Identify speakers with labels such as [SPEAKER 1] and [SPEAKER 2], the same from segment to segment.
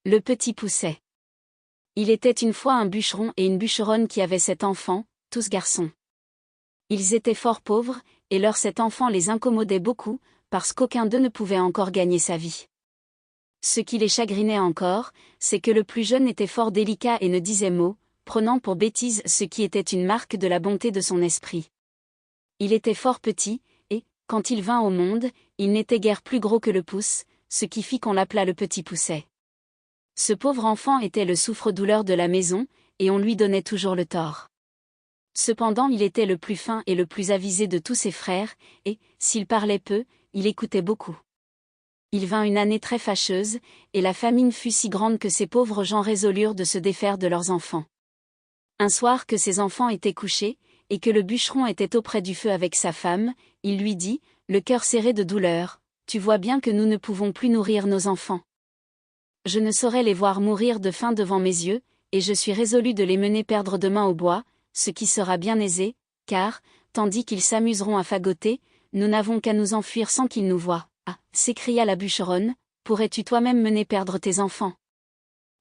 [SPEAKER 1] Le petit Pousset. Il était une fois un bûcheron et une bûcheronne qui avaient 7 enfants, tous garçons. Ils étaient fort pauvres, et leurs 7 enfants les incommodaient beaucoup, parce qu'aucun d'eux ne pouvait encore gagner sa vie. Ce qui les chagrinait encore, c'est que le plus jeune était fort délicat et ne disait mot, prenant pour bêtise ce qui était une marque de la bonté de son esprit. Il était fort petit, et, quand il vint au monde, il n'était guère plus gros que le pouce, ce qui fit qu'on l'appela le petit Pousset. Ce pauvre enfant était le souffre-douleur de la maison, et on lui donnait toujours le tort. Cependant il était le plus fin et le plus avisé de tous ses frères, et, s'il parlait peu, il écoutait beaucoup. Il vint une année très fâcheuse, et la famine fut si grande que ces pauvres gens résolurent de se défaire de leurs enfants. Un soir que ses enfants étaient couchés, et que le bûcheron était auprès du feu avec sa femme, il lui dit, le cœur serré de douleur, « Tu vois bien que nous ne pouvons plus nourrir nos enfants. Je ne saurais les voir mourir de faim devant mes yeux, et je suis résolu de les mener perdre demain au bois, ce qui sera bien aisé, car, tandis qu'ils s'amuseront à fagoter, nous n'avons qu'à nous enfuir sans qu'ils nous voient. » Ah, s'écria la bûcheronne, pourrais-tu toi-même mener perdre tes enfants?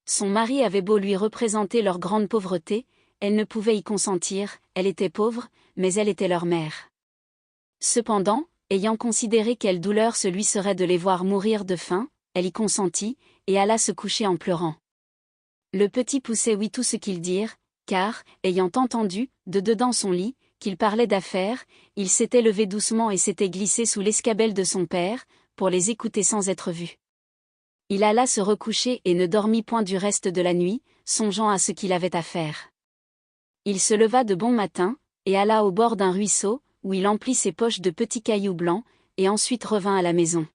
[SPEAKER 1] Son mari avait beau lui représenter leur grande pauvreté, elle ne pouvait y consentir, elle était pauvre, mais elle était leur mère. Cependant, ayant considéré quelle douleur ce lui serait de les voir mourir de faim, elle y consentit, et alla se coucher en pleurant. Le petit Pousset ouït tout ce qu'ils dirent, car, ayant entendu, de dedans son lit, qu'ils parlaient d'affaires, il s'était levé doucement et s'était glissé sous l'escabelle de son père, pour les écouter sans être vu. Il alla se recoucher et ne dormit point du reste de la nuit, songeant à ce qu'il avait à faire. Il se leva de bon matin, et alla au bord d'un ruisseau, où il emplit ses poches de petits cailloux blancs, et ensuite revint à la maison.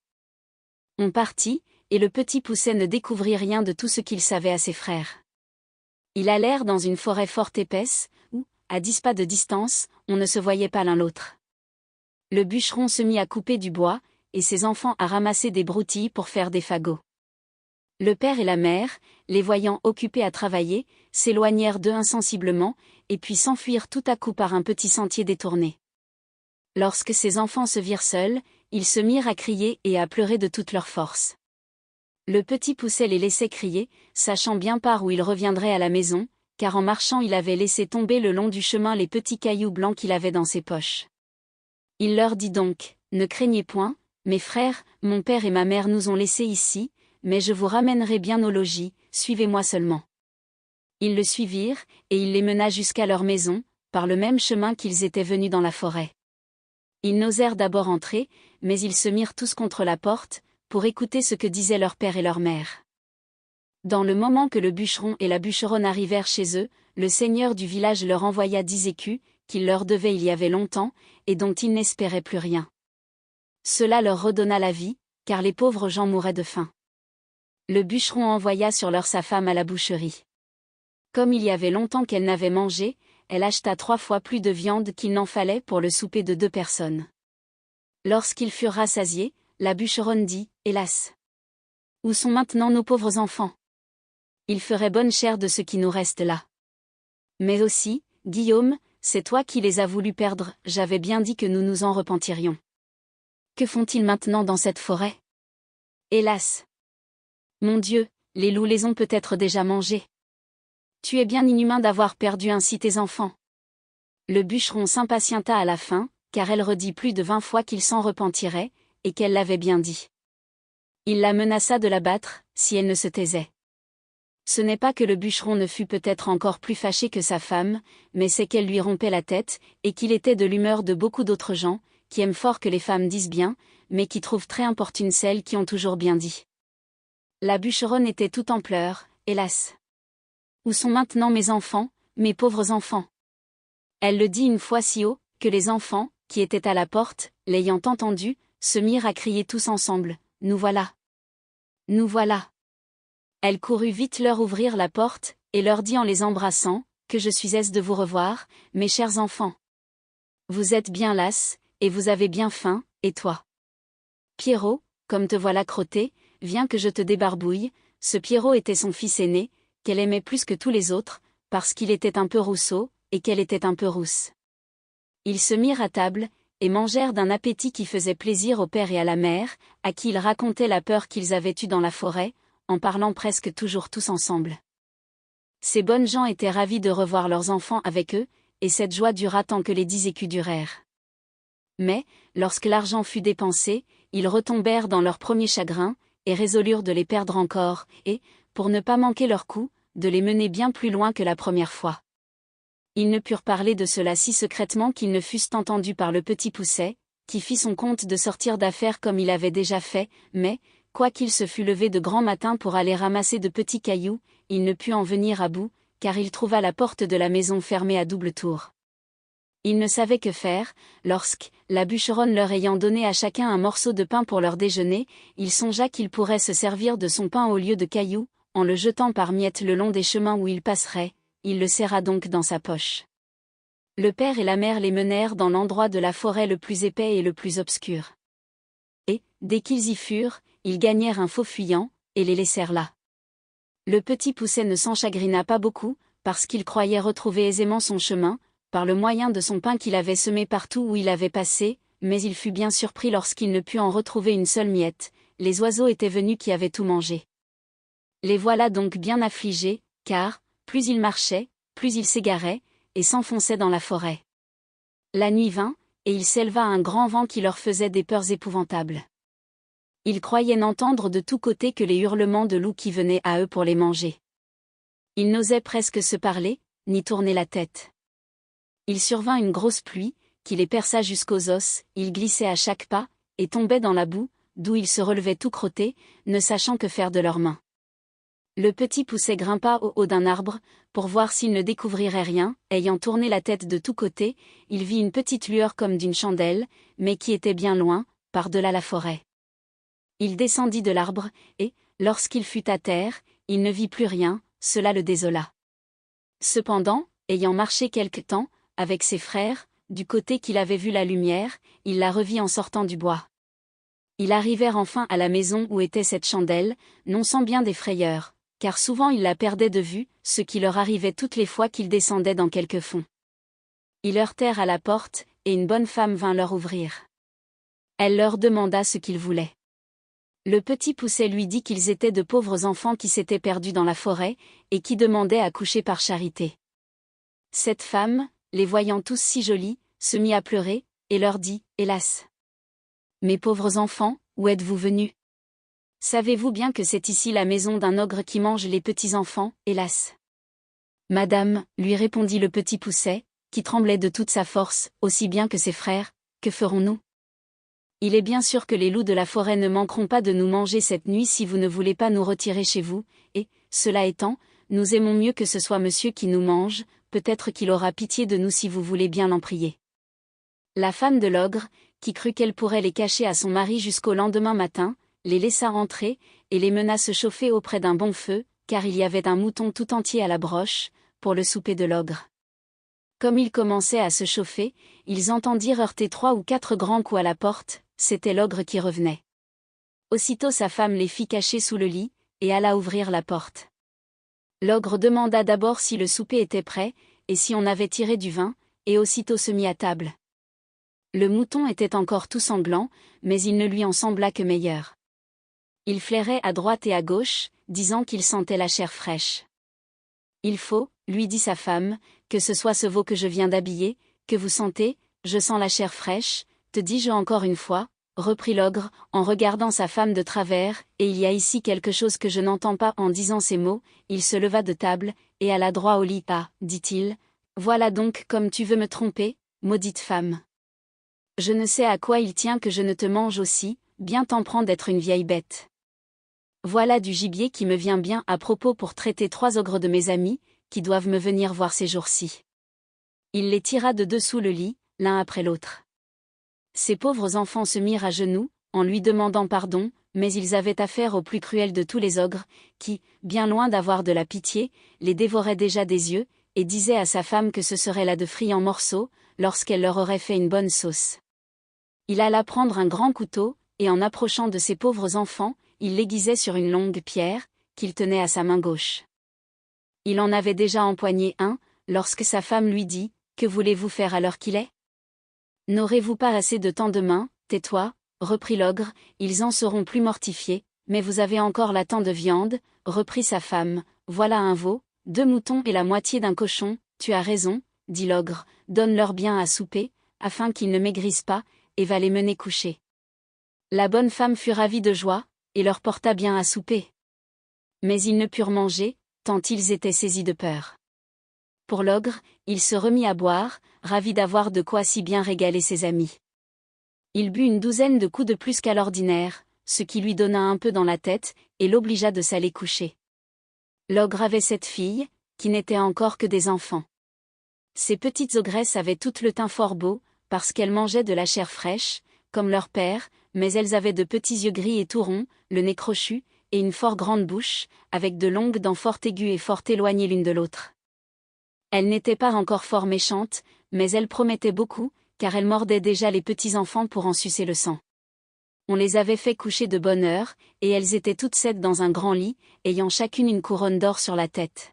[SPEAKER 1] On partit, et le petit Pousset ne découvrit rien de tout ce qu'il savait à ses frères. Ils allèrent dans une forêt fort épaisse, où, à 10 pas de distance, on ne se voyait pas l'un l'autre. Le bûcheron se mit à couper du bois, et ses enfants à ramasser des broutilles pour faire des fagots. Le père et la mère, les voyant occupés à travailler, s'éloignèrent d'eux insensiblement, et puis s'enfuirent tout à coup par un petit sentier détourné. Lorsque ses enfants se virent seuls, ils se mirent à crier et à pleurer de toute leur force. Le petit Pousset les laissait crier, sachant bien par où il reviendrait à la maison, car en marchant il avait laissé tomber le long du chemin les petits cailloux blancs qu'il avait dans ses poches. Il leur dit donc, « Ne craignez point, mes frères, mon père et ma mère nous ont laissés ici, mais je vous ramènerai bien au logis, suivez-moi seulement. » Ils le suivirent, et il les mena jusqu'à leur maison, par le même chemin qu'ils étaient venus dans la forêt. Ils n'osèrent d'abord entrer, mais ils se mirent tous contre la porte, pour écouter ce que disaient leur père et leur mère. Dans le moment que le bûcheron et la bûcheronne arrivèrent chez eux, le seigneur du village leur envoya 10 écus, qu'il leur devait il y avait longtemps, et dont ils n'espéraient plus rien. Cela leur redonna la vie, car les pauvres gens mouraient de faim. Le bûcheron envoya sur leur sa femme à la boucherie. Comme il y avait longtemps qu'elle n'avait mangé, elle acheta 3 fois plus de viande qu'il n'en fallait pour le souper de 2 personnes. Lorsqu'ils furent rassasiés, la bûcheronne dit, « Hélas! Où sont maintenant nos pauvres enfants? Ils feraient bonne chère de ce qui nous reste là. Mais aussi, Guillaume, c'est toi qui les as voulu perdre, j'avais bien dit que nous nous en repentirions. Que font-ils maintenant dans cette forêt? Hélas! Mon Dieu, les loups les ont peut-être déjà mangés. Tu es bien inhumain d'avoir perdu ainsi tes enfants. » Le bûcheron s'impatienta à la fin, car elle redit plus de 20 fois qu'il s'en repentirait, et qu'elle l'avait bien dit. Il la menaça de la battre, si elle ne se taisait. Ce n'est pas que le bûcheron ne fût peut-être encore plus fâché que sa femme, mais c'est qu'elle lui rompait la tête, et qu'il était de l'humeur de beaucoup d'autres gens, qui aiment fort que les femmes disent bien, mais qui trouvent très importunes celles qui ont toujours bien dit. La bûcheronne était tout en pleurs, hélas! Où sont maintenant mes enfants, mes pauvres enfants? Elle le dit une fois si haut, que les enfants, qui étaient à la porte, l'ayant entendu, se mirent à crier tous ensemble, « Nous voilà! Nous voilà !» Elle courut vite leur ouvrir la porte, et leur dit en les embrassant, « Que je suis aise de vous revoir, mes chers enfants. Vous êtes bien lasses, et vous avez bien faim, et toi? Pierrot, comme te voilà crotté, viens que je te débarbouille. » Ce Pierrot était son fils aîné, qu'elle aimait plus que tous les autres, parce qu'il était un peu rousseau, et qu'elle était un peu rousse. Ils se mirent à table, et mangèrent d'un appétit qui faisait plaisir au père et à la mère, à qui ils racontaient la peur qu'ils avaient eue dans la forêt, en parlant presque toujours tous ensemble. Ces bonnes gens étaient ravis de revoir leurs enfants avec eux, et cette joie dura tant que les 10 écus durèrent. Mais, lorsque l'argent fut dépensé, ils retombèrent dans leur premier chagrin, et résolurent de les perdre encore, et, pour ne pas manquer leur coup, de les mener bien plus loin que la première fois. Ils ne purent parler de cela si secrètement qu'ils ne fussent entendus par le petit Poucet, qui fit son compte de sortir d'affaires comme il avait déjà fait, mais, quoiqu'il se fût levé de grand matin pour aller ramasser de petits cailloux, il ne put en venir à bout, car il trouva la porte de la maison fermée à double tour. Il ne savait que faire, lorsque, la bûcheronne leur ayant donné à chacun un morceau de pain pour leur déjeuner, il songea qu'il pourrait se servir de son pain au lieu de cailloux, en le jetant par miettes le long des chemins où il passerait. Il le serra donc dans sa poche. Le père et la mère les menèrent dans l'endroit de la forêt le plus épais et le plus obscur. Et, dès qu'ils y furent, ils gagnèrent un faux fuyant, et les laissèrent là. Le petit Poucet ne s'en chagrina pas beaucoup, parce qu'il croyait retrouver aisément son chemin, par le moyen de son pain qu'il avait semé partout où il avait passé, mais il fut bien surpris lorsqu'il ne put en retrouver une seule miette. Les oiseaux étaient venus qui avaient tout mangé. Les voilà donc bien affligés, car, plus ils marchaient, plus ils s'égaraient, et s'enfonçaient dans la forêt. La nuit vint, et il s'éleva un grand vent qui leur faisait des peurs épouvantables. Ils croyaient n'entendre de tous côtés que les hurlements de loups qui venaient à eux pour les manger. Ils n'osaient presque se parler, ni tourner la tête. Il survint une grosse pluie, qui les perça jusqu'aux os, ils glissaient à chaque pas, et tombaient dans la boue, d'où ils se relevaient tout crottés, ne sachant que faire de leurs mains. Le petit Poucet grimpa au haut d'un arbre, pour voir s'il ne découvrirait rien. Ayant tourné la tête de tous côtés, il vit une petite lueur comme d'une chandelle, mais qui était bien loin, par-delà la forêt. Il descendit de l'arbre, et, lorsqu'il fut à terre, il ne vit plus rien, cela le désola. Cependant, ayant marché quelque temps, avec ses frères, du côté qu'il avait vu la lumière, il la revit en sortant du bois. Ils arrivèrent enfin à la maison où était cette chandelle, non sans bien des frayeurs, car souvent ils la perdaient de vue, ce qui leur arrivait toutes les fois qu'ils descendaient dans quelque fond. Ils heurtèrent à la porte, et une bonne femme vint leur ouvrir. Elle leur demanda ce qu'ils voulaient. Le petit Poucet lui dit qu'ils étaient de pauvres enfants qui s'étaient perdus dans la forêt, et qui demandaient à coucher par charité. Cette femme, les voyant tous si jolis, se mit à pleurer, et leur dit, « Hélas! Mes pauvres enfants, où êtes-vous venus? Savez-vous bien que c'est ici la maison d'un ogre qui mange les petits enfants, hélas! » Madame, lui répondit le petit Poucet, qui tremblait de toute sa force, aussi bien que ses frères, que ferons-nous? Il est bien sûr que les loups de la forêt ne manqueront pas de nous manger cette nuit si vous ne voulez pas nous retirer chez vous, et, cela étant, nous aimons mieux que ce soit monsieur qui nous mange, peut-être qu'il aura pitié de nous si vous voulez bien l'en prier. La femme de l'ogre, qui crut qu'elle pourrait les cacher à son mari jusqu'au lendemain matin, les laissa entrer, et les mena se chauffer auprès d'un bon feu, car il y avait un mouton tout entier à la broche, pour le souper de l'ogre. Comme ils commençaient à se chauffer, ils entendirent heurter 3 ou 4 grands coups à la porte, c'était l'ogre qui revenait. Aussitôt sa femme les fit cacher sous le lit, et alla ouvrir la porte. L'ogre demanda d'abord si le souper était prêt, et si on avait tiré du vin, et aussitôt se mit à table. Le mouton était encore tout sanglant, mais il ne lui en sembla que meilleur. Il flairait à droite et à gauche, disant qu'il sentait la chair fraîche. « Il faut, lui dit sa femme, que ce soit ce veau que je viens d'habiller, que vous sentez, je sens la chair fraîche, te dis-je encore une fois, reprit l'ogre, en regardant sa femme de travers, et il y a ici quelque chose que je n'entends pas. En disant ces mots, il se leva de table, et alla droit au lit. Ah, dit-il, voilà donc comme tu veux me tromper, maudite femme. Je ne sais à quoi il tient que je ne te mange aussi, bien t'en prends d'être une vieille bête. Voilà du gibier qui me vient bien à propos pour traiter 3 ogres de mes amis, qui doivent me venir voir ces jours-ci. Il les tira de dessous le lit, l'un après l'autre. Ces pauvres enfants se mirent à genoux, en lui demandant pardon, mais ils avaient affaire au plus cruel de tous les ogres, qui, bien loin d'avoir de la pitié, les dévorait déjà des yeux, et disait à sa femme que ce serait là de friands morceaux, lorsqu'elle leur aurait fait une bonne sauce. Il alla prendre un grand couteau, et en approchant de ces pauvres enfants, il l'aiguisait sur une longue pierre, qu'il tenait à sa main gauche. Il en avait déjà empoigné un, lorsque sa femme lui dit, « Que voulez-vous faire à l'heure qu'il est? N'aurez-vous pas assez de temps demain, tais-toi, reprit l'ogre, ils en seront plus mortifiés, Mais vous avez encore là tant de viande, reprit sa femme, voilà un veau, 2 moutons et la moitié d'un cochon, tu as raison, dit l'ogre, donne-leur bien à souper, afin qu'ils ne maigrissent pas, et va les mener coucher. La bonne femme fut ravie de joie, et leur porta bien à souper. Mais ils ne purent manger, tant ils étaient saisis de peur. Pour l'ogre, il se remit à boire, ravi d'avoir de quoi si bien régaler ses amis. Il but une 12aine de coups de plus qu'à l'ordinaire, ce qui lui donna un peu dans la tête, et l'obligea de s'aller coucher. L'ogre avait 7 filles, qui n'étaient encore que des enfants. Ces petites ogresses avaient toutes le teint fort beau, parce qu'elles mangeaient de la chair fraîche, comme leur père, mais elles avaient de petits yeux gris et tout ronds, le nez crochu, et une fort grande bouche, avec de longues dents fort aiguës et fort éloignées l'une de l'autre. Elles n'étaient pas encore fort méchantes, mais elles promettaient beaucoup, car elles mordaient déjà les petits-enfants pour en sucer le sang. On les avait fait coucher de bonne heure, et elles étaient toutes 7 dans un grand lit, ayant chacune une couronne d'or sur la tête.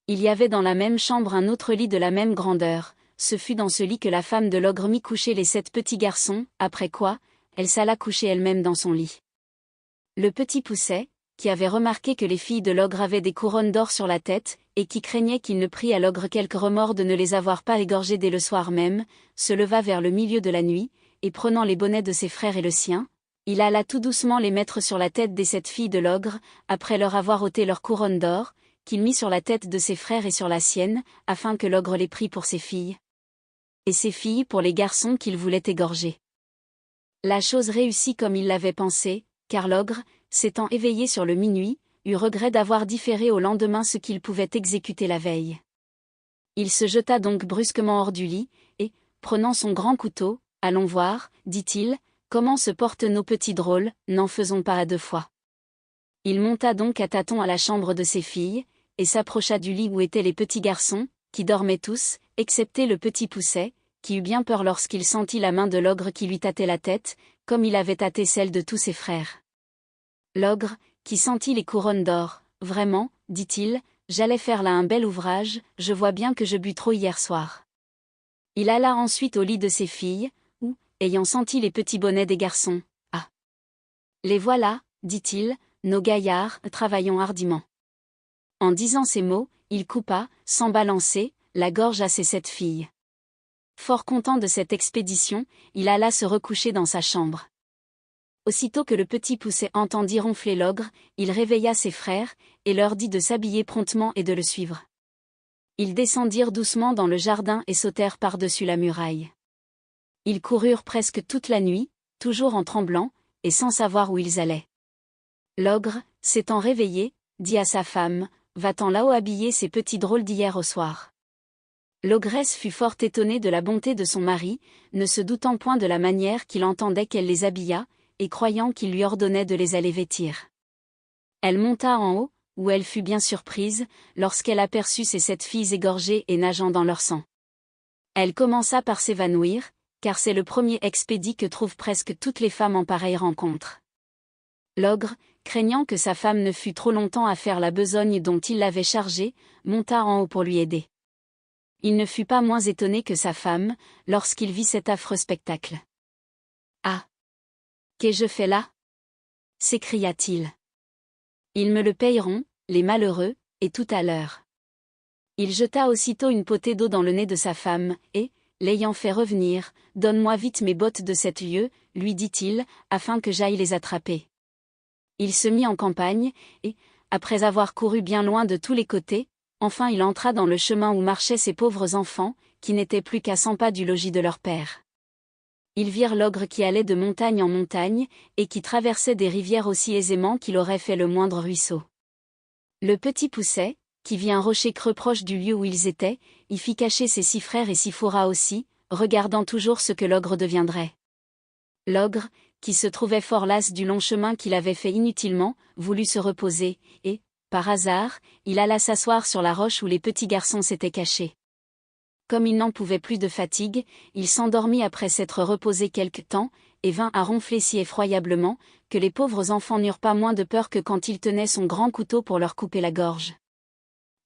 [SPEAKER 1] Il y avait dans la même chambre un autre lit de la même grandeur, ce fut dans ce lit que la femme de l'ogre mit coucher les 7 petits garçons, après quoi, elle s'alla coucher elle-même dans son lit. Le petit Pousset, qui avait remarqué que les filles de l'ogre avaient des couronnes d'or sur la tête, et qui craignait qu'il ne prît à l'ogre quelque remords de ne les avoir pas égorgées dès le soir même, se leva vers le milieu de la nuit, et prenant les bonnets de ses frères et le sien, il alla tout doucement les mettre sur la tête des 7 filles de l'ogre, après leur avoir ôté leur couronne d'or, qu'il mit sur la tête de ses frères et sur la sienne, afin que l'ogre les prît pour ses filles. Et ses filles pour les garçons qu'il voulait égorger. La chose réussit comme il l'avait pensé, car l'ogre, s'étant éveillé sur le minuit, eut regret d'avoir différé au lendemain ce qu'il pouvait exécuter la veille. Il se jeta donc brusquement hors du lit, et, prenant son grand couteau, « Allons voir, dit-il, comment se portent nos petits drôles, n'en faisons pas à 2 fois. » Il monta donc à tâtons à la chambre de ses filles, et s'approcha du lit où étaient les petits garçons, qui dormaient tous, excepté le petit Pousset, qui eut bien peur lorsqu'il sentit la main de l'ogre qui lui tâtait la tête, comme il avait tâté celle de tous ses frères. L'ogre, qui sentit les couronnes d'or, « Vraiment, dit-il, j'allais faire là un bel ouvrage, je vois bien que je bus trop hier soir. » Il alla ensuite au lit de ses filles, où, ayant senti les petits bonnets des garçons, « Ah! Les voilà, dit-il, nos gaillards, travaillons hardiment. » En disant ces mots, il coupa, sans balancer, la gorge à ses 7 filles. Fort content de cette expédition, il alla se recoucher dans sa chambre. Aussitôt que le petit Pousset entendit ronfler l'ogre, il réveilla ses frères, et leur dit de s'habiller promptement et de le suivre. Ils descendirent doucement dans le jardin et sautèrent par-dessus la muraille. Ils coururent presque toute la nuit, toujours en tremblant, et sans savoir où ils allaient. L'ogre, s'étant réveillé, dit à sa femme, « Va-t'en là-haut habiller ces petits drôles d'hier au soir. » L'ogresse fut fort étonnée de la bonté de son mari, ne se doutant point de la manière qu'il entendait qu'elle les habillât, et croyant qu'il lui ordonnait de les aller vêtir. Elle monta en haut, où elle fut bien surprise, lorsqu'elle aperçut ses 7 filles égorgées et nageant dans leur sang. Elle commença par s'évanouir, car c'est le premier expédit que trouvent presque toutes les femmes en pareille rencontre. L'ogre, craignant que sa femme ne fût trop longtemps à faire la besogne dont il l'avait chargée, monta en haut pour lui aider. Il ne fut pas moins étonné que sa femme, lorsqu'il vit cet affreux spectacle. « Ah! Qu'ai-je fait là ?» s'écria-t-il. « Ils me le payeront, les malheureux, et tout à l'heure. » Il jeta aussitôt une potée d'eau dans le nez de sa femme, et, l'ayant fait revenir, « Donne-moi vite mes bottes de 7 lieues, lui dit-il, afin que j'aille les attraper. » Il se mit en campagne, et, après avoir couru bien loin de tous les côtés, enfin il entra dans le chemin où marchaient ces pauvres enfants, qui n'étaient plus qu'à 100 pas du logis de leur père. Ils virent l'ogre qui allait de montagne en montagne, et qui traversait des rivières aussi aisément qu'il aurait fait le moindre ruisseau. Le petit Pousset, qui vit un rocher creux proche du lieu où ils étaient, y fit cacher ses 6 frères et s'y fourra aussi, regardant toujours ce que l'ogre deviendrait. L'ogre, qui se trouvait fort las du long chemin qu'il avait fait inutilement, voulut se reposer, et, par hasard, il alla s'asseoir sur la roche où les petits garçons s'étaient cachés. Comme il n'en pouvait plus de fatigue, il s'endormit après s'être reposé quelque temps, et vint à ronfler si effroyablement, que les pauvres enfants n'eurent pas moins de peur que quand il tenait son grand couteau pour leur couper la gorge.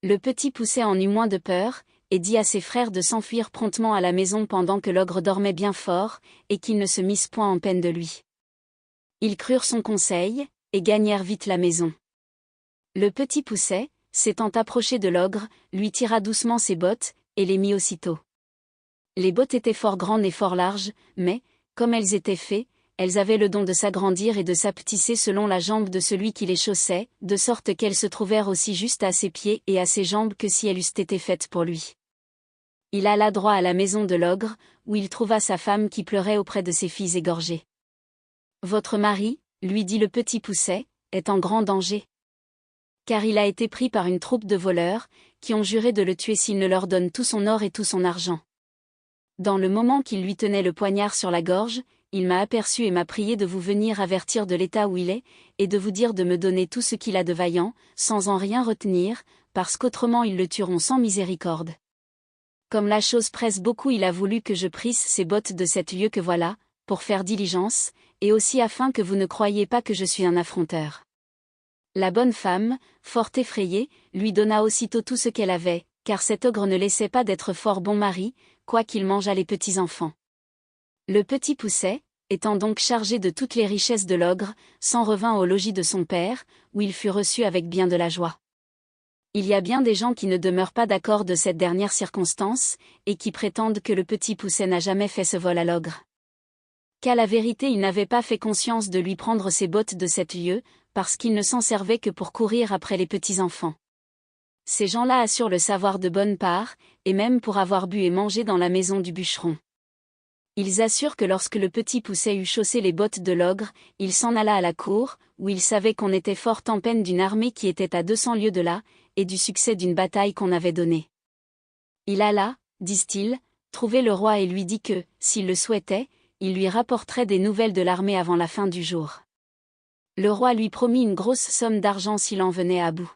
[SPEAKER 1] Le petit Pousset en eut moins de peur, et dit à ses frères de s'enfuir promptement à la maison pendant que l'ogre dormait bien fort, et qu'ils ne se missent point en peine de lui. Ils crurent son conseil, et gagnèrent vite la maison. Le petit Poucet, s'étant approché de l'ogre, lui tira doucement ses bottes, et les mit aussitôt. Les bottes étaient fort grandes et fort larges, mais, comme elles étaient fées, elles avaient le don de s'agrandir et de s'apetisser selon la jambe de celui qui les chaussait, de sorte qu'elles se trouvèrent aussi justes à ses pieds et à ses jambes que si elles eussent été faites pour lui. Il alla droit à la maison de l'ogre, où il trouva sa femme qui pleurait auprès de ses filles égorgées. « Votre mari, lui dit le petit Poucet, est en grand danger. Car il a été pris par une troupe de voleurs, qui ont juré de le tuer s'il ne leur donne tout son or et tout son argent. Dans le moment qu'il lui tenait le poignard sur la gorge, il m'a aperçu et m'a prié de vous venir avertir de l'état où il est, et de vous dire de me donner tout ce qu'il a de vaillant, sans en rien retenir, parce qu'autrement ils le tueront sans miséricorde. Comme la chose presse beaucoup, il a voulu que je prisse ces bottes de cet lieu que voilà, pour faire diligence, et aussi afin que vous ne croyiez pas que je suis un affronteur. » La bonne femme, fort effrayée, lui donna aussitôt tout ce qu'elle avait, car cet ogre ne laissait pas d'être fort bon mari, quoiqu'il mangeât les petits-enfants. Le petit Poucet, étant donc chargé de toutes les richesses de l'ogre, s'en revint au logis de son père, où il fut reçu avec bien de la joie. Il y a bien des gens qui ne demeurent pas d'accord de cette dernière circonstance, et qui prétendent que le petit Poucet n'a jamais fait ce vol à l'ogre. Qu'à la vérité il n'avait pas fait conscience de lui prendre ses bottes de cet lieu, parce qu'il ne s'en servait que pour courir après les petits-enfants. Ces gens-là assurent le savoir de bonne part, et même pour avoir bu et mangé dans la maison du bûcheron. Ils assurent que lorsque le petit Poucet eut chaussé les bottes de l'ogre, il s'en alla à la cour, où il savait qu'on était fort en peine d'une armée qui était à 200 lieues de là, et du succès d'une bataille qu'on avait donnée. Il alla, disent-ils, trouver le roi et lui dit que, s'il le souhaitait, il lui rapporterait des nouvelles de l'armée avant la fin du jour. Le roi lui promit une grosse somme d'argent s'il en venait à bout.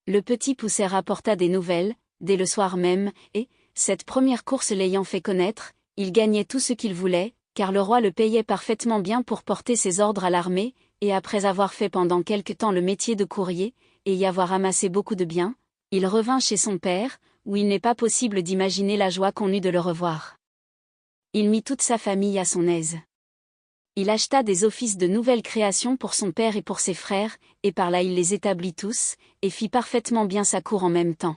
[SPEAKER 1] Le petit Poucet rapporta des nouvelles, dès le soir même, et, cette première course l'ayant fait connaître, il gagnait tout ce qu'il voulait, car le roi le payait parfaitement bien pour porter ses ordres à l'armée, et après avoir fait pendant quelque temps le métier de courrier, et y avoir amassé beaucoup de biens, il revint chez son père, où il n'est pas possible d'imaginer la joie qu'on eut de le revoir. Il mit toute sa famille à son aise. Il acheta des offices de nouvelles créations pour son père et pour ses frères, et par là il les établit tous, et fit parfaitement bien sa cour en même temps.